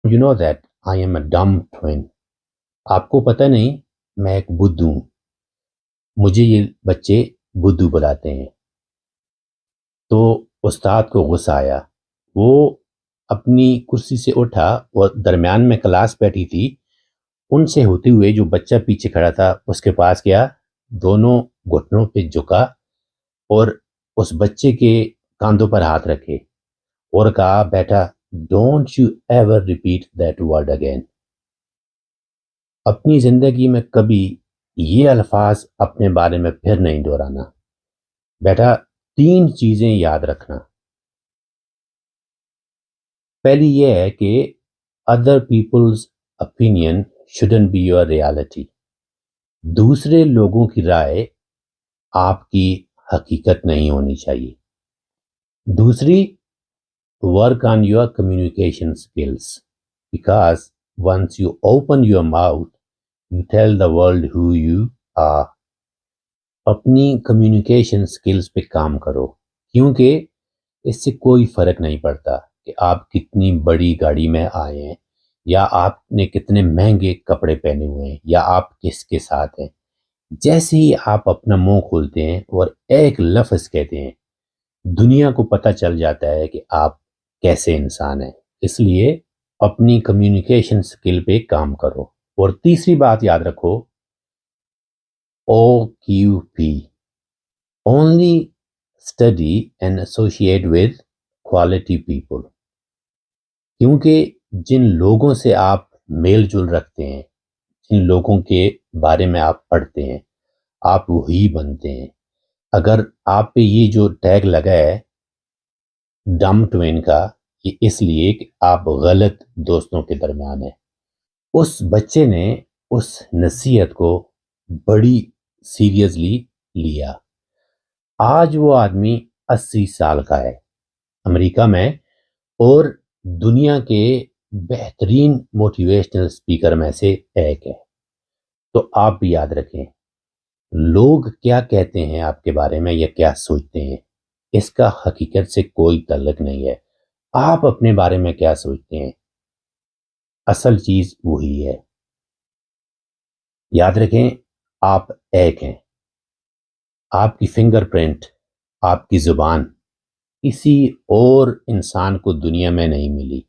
You know that I am a dumb twin. آپ کو پتہ نہیں میں ایک بدھو ہوں. مجھے یہ بچے بدھو بلاتے ہیں. تو استاد کو غصہ آیا. وہ اپنی کرسی سے اٹھا اور درمیان میں کلاس بیٹھی تھی. ان سے ہوتے ہوئے جو بچہ پیچھے کھڑا تھا اس کے پاس گیا, دونوں گھٹنوں پہ جھکا اور اس بچے کے کاندھوں پر ہاتھ رکھے اور کہا, بیٹا don't you ever repeat that word again. اپنی زندگی میں کبھی یہ الفاظ اپنے بارے میں پھر نہیں دہرانا. بیٹا 3 چیزیں یاد رکھنا. پہلی یہ ہے کہ other people's opinion shouldn't be your reality. دوسرے لوگوں کی رائے آپ کی حقیقت نہیں ہونی چاہیے. دوسری, work on your communication skills because once you open your mouth you tell the world who you are. اپنی کمیونیکیشن سکلز پہ کام کرو, کیونکہ اس سے کوئی فرق نہیں پڑتا کہ آپ کتنی بڑی گاڑی میں آئے ہیں یا آپ نے کتنے مہنگے کپڑے پہنے ہوئے ہیں یا آپ کس کے ساتھ ہیں. جیسے ہی آپ اپنا منہ کھولتے ہیں اور ایک لفظ کہتے ہیں, دنیا کو پتہ چل جاتا ہے کہ آپ کیسے انسان ہیں. اس لیے اپنی کمیونیکیشن سکل پہ کام کرو. اور تیسری بات یاد رکھو, OQP, only study and associate with quality people. کیونکہ جن لوگوں سے آپ میل جل رکھتے ہیں, جن لوگوں کے بارے میں آپ پڑھتے ہیں, آپ وہی بنتے ہیں. اگر آپ پہ یہ جو ٹیگ لگا ہے ڈم ٹوین کا, یہ اس لیے کہ آپ غلط دوستوں کے درمیان ہیں. اس بچے نے اس نصیحت کو بڑی سیریسلی لیا. آج وہ آدمی 80 سال کا ہے, امریکہ میں, اور دنیا کے بہترین موٹیویشنل اسپیکر میں سے ایک ہے. تو آپ بھی یاد رکھیں, لوگ کیا کہتے ہیں آپ کے بارے میں یا کیا سوچتے ہیں, اس کا حقیقت سے کوئی تعلق نہیں ہے. آپ اپنے بارے میں کیا سوچتے ہیں, اصل چیز وہی ہے. یاد رکھیں, آپ ایک ہیں. آپ کی فنگر پرنٹ, آپ کی زبان کسی اور انسان کو دنیا میں نہیں ملی.